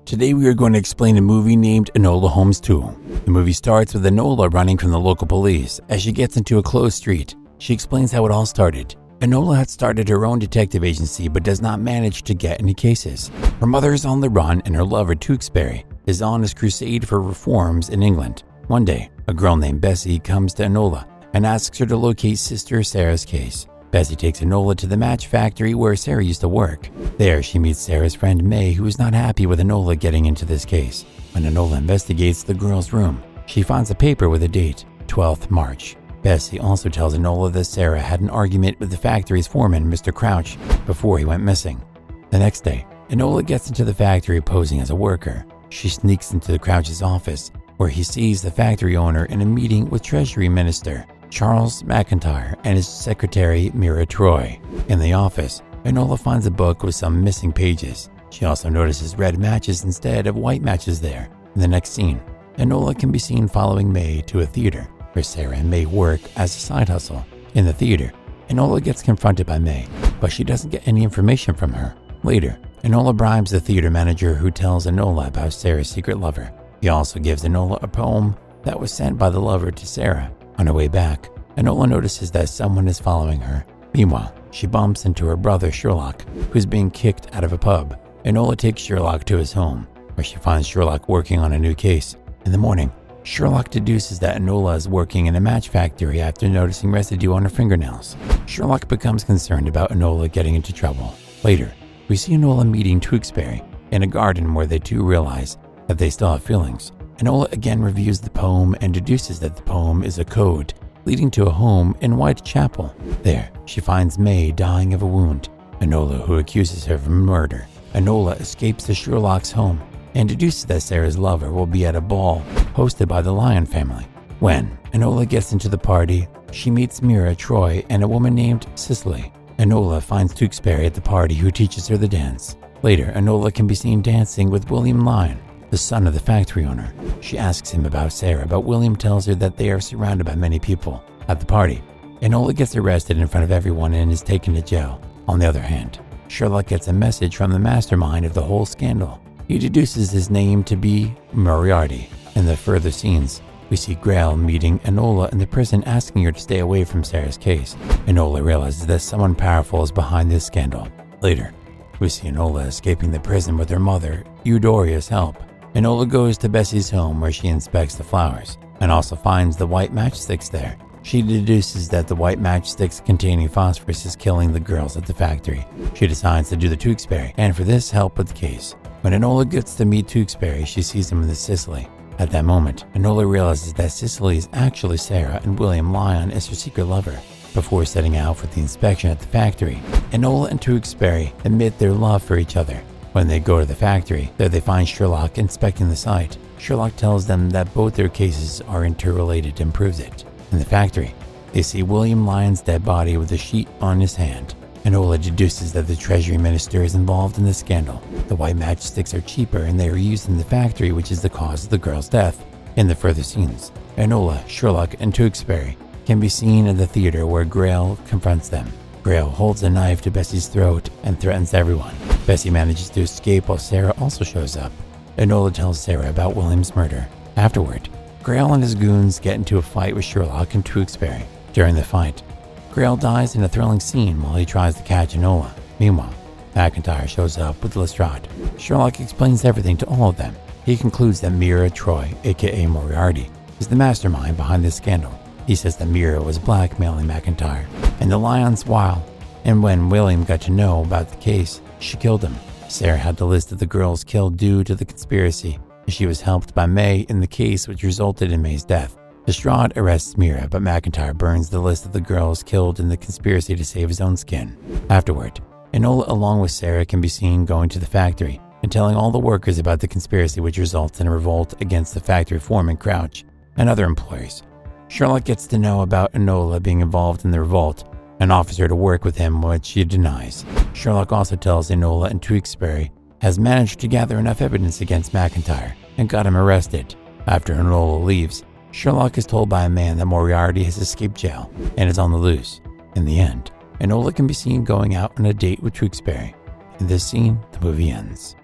Today we are going to explain a movie named Enola Holmes 2. The movie starts with Enola running from the local police. As she gets into a closed street, she explains how it all started. Enola had started her own detective agency but does not manage to get any cases. Her mother is on the run and her lover Tewksbury is on his crusade for reforms in England. One day, a girl named Bessie comes to Enola and asks her to locate sister Sarah's case. Bessie takes Enola to the match factory where Sarah used to work. There, she meets Sarah's friend May, who is not happy with Enola getting into this case. When Enola investigates the girl's room, she finds a paper with a date, 12th March. Bessie also tells Enola that Sarah had an argument with the factory's foreman, Mr. Crouch, before he went missing. The next day, Enola gets into the factory posing as a worker. She sneaks into the Crouch's office, where he sees the factory owner in a meeting with Treasury Minister Charles McIntyre and his secretary Mira Troy. In the office, Enola finds a book with some missing pages. She also notices red matches instead of white matches there. In the next scene, Enola can be seen following May to a theater where Sarah and May work as a side hustle. In the theater, Enola gets confronted by May, but she doesn't get any information from her. Later, Enola bribes the theater manager who tells Enola about Sarah's secret lover. He also gives Enola a poem that was sent by the lover to Sarah. On her way back, Enola notices that someone is following her. Meanwhile, she bumps into her brother Sherlock, who's being kicked out of a pub. Enola takes Sherlock to his home, where she finds Sherlock working on a new case. In the morning, Sherlock deduces that Enola is working in a match factory after noticing residue on her fingernails. Sherlock becomes concerned about Enola getting into trouble. Later, we see Enola meeting Tewksbury in a garden where they two realize that they still have feelings. Enola again reviews the poem and deduces that the poem is a code leading to a home in Whitechapel. There, she finds May dying of a wound. Enola, who accuses her of murder. Enola escapes to Sherlock's home and deduces that Sarah's lover will be at a ball hosted by the Lion family. When Enola gets into the party, she meets Mira Troy and a woman named Cicely. Enola finds Tewksbury at the party, who teaches her the dance. Later, Enola can be seen dancing with William Lyon, the son of the factory owner. She asks him about Sarah, but William tells her that they are surrounded by many people. At the party, Enola gets arrested in front of everyone and is taken to jail. On the other hand, Sherlock gets a message from the mastermind of the whole scandal. He deduces his name to be Moriarty. In the further scenes, we see Grail meeting Enola in the prison, asking her to stay away from Sarah's case. Enola realizes that someone powerful is behind this scandal. Later, we see Enola escaping the prison with her mother, Eudoria's help. Enola goes to Bessie's home where she inspects the flowers and also finds the white matchsticks there. She deduces that the white matchsticks containing phosphorus is killing the girls at the factory. She decides to do the Tewksbury and for this help with the case. When Enola gets to meet Tewksbury, she sees him with Cicely. At that moment, Enola realizes that Cicely is actually Sarah and William Lyon is her secret lover. Before setting out for the inspection at the factory, Enola and Tewksbury admit their love for each other. When they go to the factory, there they find Sherlock inspecting the site. Sherlock tells them that both their cases are interrelated and proves it. In the factory, they see William Lyon's dead body with a sheet on his hand. Enola deduces that the Treasury Minister is involved in the scandal. The white matchsticks are cheaper and they are used in the factory, which is the cause of the girl's death. In the further scenes, Enola, Sherlock, and Tewksbury can be seen in the theater where Grail confronts them. Grail holds a knife to Bessie's throat and threatens everyone. Bessie manages to escape while Sarah also shows up. Enola tells Sarah about William's murder. Afterward, Grail and his goons get into a fight with Sherlock and Tewksbury. During the fight, Grail dies in a thrilling scene while he tries to catch Enola. Meanwhile, McIntyre shows up with Lestrade. Sherlock explains everything to all of them. He concludes that Mira Troy, aka Moriarty, is the mastermind behind this scandal. He says that Mira was blackmailing McIntyre and the Lions while, and when William got to know about the case, she killed him. Sarah had the list of the girls killed due to the conspiracy, and she was helped by May in the case which resulted in May's death. Lestrade arrests Mira, but McIntyre burns the list of the girls killed in the conspiracy to save his own skin. Afterward, Enola along with Sarah can be seen going to the factory and telling all the workers about the conspiracy which results in a revolt against the factory foreman Crouch and other employees. Sherlock gets to know about Enola being involved in the revolt and offers her to work with him, which she denies. Sherlock also tells Enola and Tewksbury has managed to gather enough evidence against McIntyre and got him arrested. After Enola leaves, Sherlock is told by a man that Moriarty has escaped jail and is on the loose. In the end, Enola can be seen going out on a date with Tewksbury. In this scene, the movie ends.